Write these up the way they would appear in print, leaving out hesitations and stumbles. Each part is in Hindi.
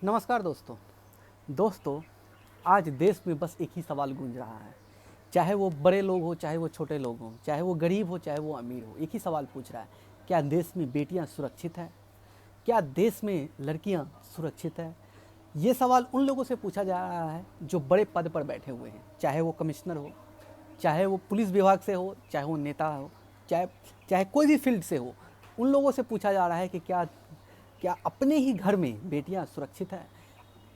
नमस्कार दोस्तों आज देश में बस एक ही सवाल गूंज रहा है। चाहे वो बड़े लोग हो, चाहे वो छोटे लोग हों, चाहे वो गरीब हो, चाहे वो अमीर हो, एक ही सवाल पूछ रहा है, क्या देश में बेटियां सुरक्षित हैं? क्या देश में लड़कियां सुरक्षित हैं? ये सवाल उन लोगों से पूछा जा रहा है जो बड़े पद पर बैठे हुए हैं, चाहे वो कमिश्नर हो, चाहे वो पुलिस विभाग से हो, चाहे वो नेता हो, चाहे चाहे कोई भी फील्ड से हो। उन लोगों से पूछा जा रहा है कि क्या क्या अपने ही घर में बेटियां सुरक्षित हैं?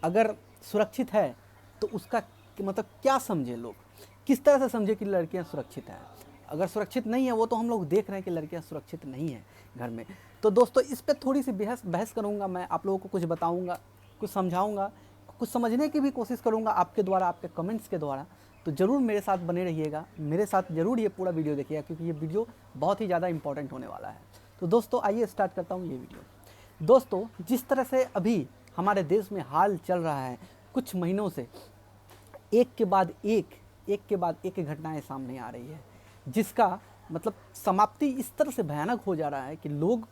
अगर सुरक्षित है तो उसका मतलब क्या समझे लोग, किस तरह से समझे कि लड़कियां सुरक्षित हैं? अगर सुरक्षित नहीं है, वो तो हम लोग देख रहे हैं कि लड़कियां सुरक्षित नहीं हैं घर में। तो दोस्तों इस पे थोड़ी सी बहस बहस करूंगा मैं, आप लोगों को कुछ बताऊंगा, कुछ समझाऊंगा, कुछ समझने की भी कोशिश करूंगा आपके द्वारा, आपके कमेंट्स के द्वारा। तो ज़रूर मेरे साथ बने रहिएगा, मेरे साथ ज़रूर ये पूरा वीडियो देखिएगा, क्योंकि ये वीडियो बहुत ही ज़्यादा इंपॉर्टेंट होने वाला है। तो दोस्तों आइए स्टार्ट करता हूँ ये वीडियो। दोस्तों जिस तरह से अभी हमारे देश में हाल चल रहा है, कुछ महीनों से एक के बाद एक घटनाएं सामने आ रही है, जिसका मतलब समाप्ति इस तरह से भयानक हो जा रहा है कि लोग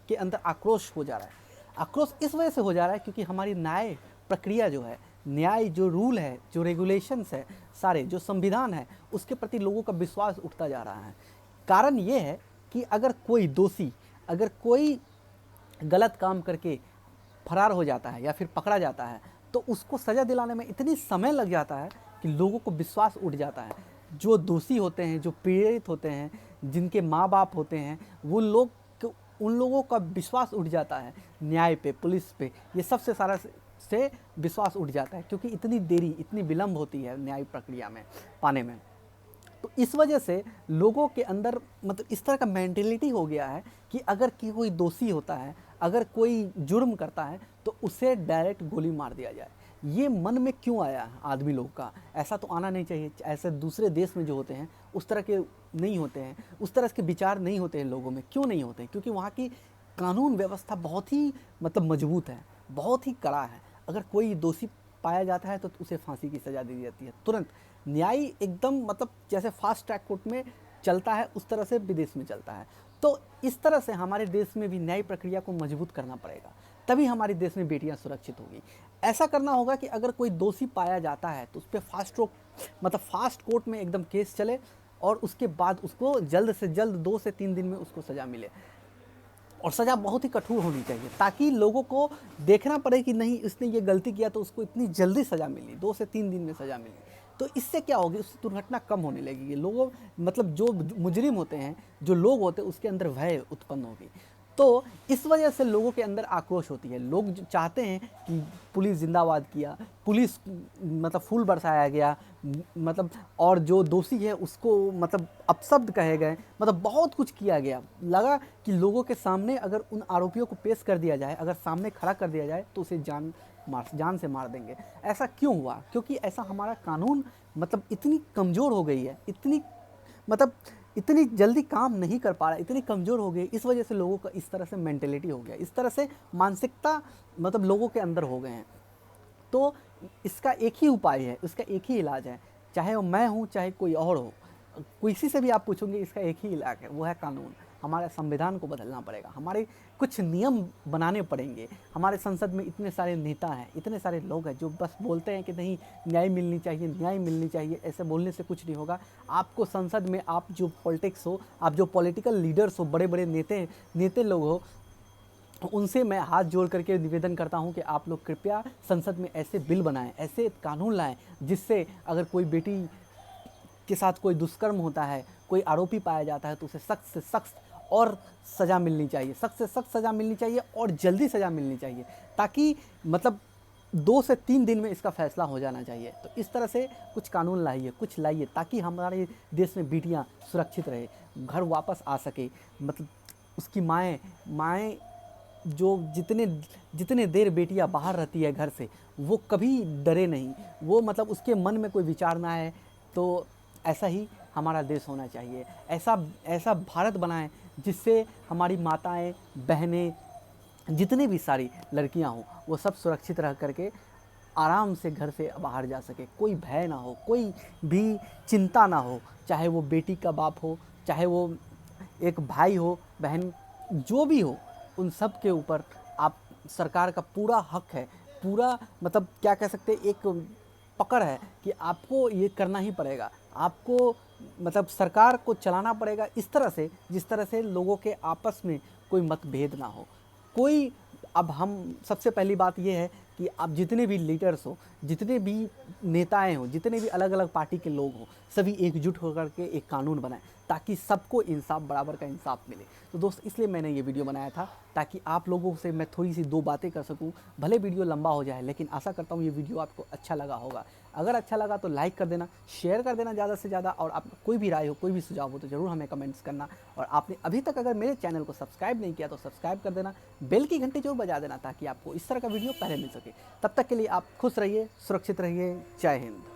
के अंदर आक्रोश हो जा रहा है। आक्रोश इस वजह से हो जा रहा है क्योंकि हमारी न्याय प्रक्रिया जो है, न्याय जो रूल है, जो रेगुलेशंस है, सारे जो संविधान है, उसके प्रति लोगों का विश्वास उठता जा रहा है। कारण ये है कि अगर कोई दोषी, अगर कोई गलत काम करके फरार हो जाता है या फिर पकड़ा जाता है, तो उसको सज़ा दिलाने में इतनी समय लग जाता है कि लोगों को विश्वास उठ जाता है। जो दोषी होते हैं, जो पीड़ित होते हैं, जिनके माँ बाप होते हैं, वो लोग उन लोगों का विश्वास उठ जाता है न्याय पे, पुलिस पे, ये सबसे सारा से विश्वास उठ जाता है, क्योंकि इतनी देरी, इतनी विलम्ब होती है न्याय प्रक्रिया में पाने में। तो इस वजह से लोगों के अंदर मतलब इस तरह का मेंटेलिटी हो गया है कि अगर कोई दोषी होता है, अगर कोई जुर्म करता है, तो उसे डायरेक्ट गोली मार दिया जाए। ये मन में क्यों आया आदमी लोग का? ऐसा तो आना नहीं चाहिए। ऐसे दूसरे देश में जो होते हैं उस तरह के नहीं होते हैं, उस तरह के विचार नहीं होते हैं लोगों में। क्यों नहीं होते हैं? क्योंकि वहाँ की कानून व्यवस्था बहुत ही मतलब मजबूत है, बहुत ही कड़ा है। अगर कोई दोषी पाया जाता है तो उसे फांसी की सज़ा दी जाती है तुरंत। न्याय एकदम मतलब जैसे फास्ट ट्रैक कोर्ट में चलता है, उस तरह से विदेश में चलता है। तो इस तरह से हमारे देश में भी न्याय प्रक्रिया को मजबूत करना पड़ेगा, तभी हमारे देश में बेटियां सुरक्षित होगी। ऐसा करना होगा कि अगर कोई दोषी पाया जाता है तो उस पर फास्ट ट्रैक मतलब फास्ट कोर्ट में एकदम केस चले, और उसके बाद उसको जल्द से जल्द 2 से 3 दिन में उसको सज़ा मिले। और सज़ा बहुत ही कठोर होनी चाहिए, ताकि लोगों को देखना पड़े कि नहीं, उसने ये गलती किया तो उसको इतनी जल्दी सज़ा मिली, 2 से 3 दिन में सज़ा मिली। तो इससे क्या होगी, उससे दुर्घटना कम होने लगेगी। लोगों मतलब जो मुजरिम होते हैं, जो लोग होते हैं, उसके अंदर भय उत्पन्न होगी। तो इस वजह से लोगों के अंदर आक्रोश होती है। लोग चाहते हैं कि पुलिस जिंदाबाद किया, पुलिस मतलब फूल बरसाया गया, मतलब और जो दोषी है उसको मतलब अपशब्द कहे गए, मतलब बहुत कुछ किया गया। लगा कि लोगों के सामने अगर उन आरोपियों को पेश कर दिया जाए, अगर सामने खड़ा कर दिया जाए, तो उसे जान से मार देंगे। ऐसा क्यों हुआ? क्योंकि ऐसा हमारा कानून मतलब इतनी कमज़ोर हो गई है, मतलब इतनी जल्दी काम नहीं कर पा रहा, इतनी कमज़ोर हो गई। इस वजह से लोगों का इस तरह से मेंटेलिटी हो गया, इस तरह से मानसिकता मतलब लोगों के अंदर हो गए हैं। तो इसका एक ही उपाय है, इसका एक ही इलाज है, चाहे वो मैं हूँ, चाहे कोई और हो, किसी से भी आप पूछोगे, इसका एक ही इलाज है, वो है कानून। हमारे संविधान को बदलना पड़ेगा, हमारे कुछ नियम बनाने पड़ेंगे। हमारे संसद में इतने सारे नेता हैं, इतने सारे लोग हैं जो बस बोलते हैं कि नहीं, न्याय मिलनी चाहिए, न्याय मिलनी चाहिए। ऐसे बोलने से कुछ नहीं होगा। आपको संसद में, आप जो पॉलिटिक्स हो, आप जो पॉलिटिकल लीडर्स हो, बड़े बड़े नेते लोग हो, उनसे मैं हाथ जोड़ करके निवेदन करता हूं कि आप लोग कृपया संसद में ऐसे बिल बनाएं, ऐसे कानून लाएं, जिससे अगर कोई बेटी के साथ कोई दुष्कर्म होता है, कोई आरोपी पाया जाता है, तो उसे सख्त से सख्त और सज़ा मिलनी चाहिए, सख्त से सख्त सज़ा मिलनी चाहिए, और जल्दी सज़ा मिलनी चाहिए, ताकि मतलब 2 से 3 दिन में इसका फैसला हो जाना चाहिए। तो इस तरह से कुछ कानून लाइए, कुछ लाइए, ताकि हमारे देश में बेटियां सुरक्षित रहे, घर वापस आ सके। मतलब उसकी माएँ जो जितने जितने देर बेटियां बाहर रहती है घर से, वो कभी डरे नहीं, वो मतलब उसके मन में कोई विचार ना है। तो ऐसा ही हमारा देश होना चाहिए। ऐसा ऐसा भारत बनाएं जिससे हमारी माताएं, बहनें, जितनी भी सारी लड़कियां हों, वो सब सुरक्षित रह करके आराम से घर से बाहर जा सके। कोई भय ना हो, कोई भी चिंता ना हो, चाहे वो बेटी का बाप हो, चाहे वो एक भाई हो, बहन, जो भी हो, उन सब के ऊपर आप सरकार का पूरा हक है, पूरा मतलब क्या कह सकते हैं, एक पकड़ है कि आपको ये करना ही पड़ेगा, आपको मतलब सरकार को चलाना पड़ेगा इस तरह से जिस तरह से लोगों के आपस में कोई मतभेद ना हो। कोई अब हम सबसे पहली बात ये है कि अब जितने भी लीडर्स हो, जितने भी नेताएं हों, जितने भी अलग अलग पार्टी के लोग हों, सभी एकजुट होकर के एक कानून बनाएं ताकि सबको इंसाफ, बराबर का इंसाफ मिले। तो दोस्त, इसलिए मैंने ये वीडियो बनाया था ताकि आप लोगों से मैं थोड़ी सी दो बातें कर सकूं। भले वीडियो लंबा हो जाए, लेकिन आशा करता हूँ ये वीडियो आपको अच्छा लगा होगा। अगर अच्छा लगा तो लाइक कर देना, शेयर कर देना ज़्यादा से ज़्यादा, और आप कोई भी राय हो, कोई भी सुझाव हो तो ज़रूर हमें कमेंट्स करना। और आपने अभी तक अगर मेरे चैनल को सब्सक्राइब नहीं किया तो सब्सक्राइब कर देना, बेल की घंटी जरूर बजा देना ताकि आपको इस तरह का वीडियो पहले मिल सके। तब तक के लिए आप खुश रहिए, सुरक्षित रहिए। जय हिंद।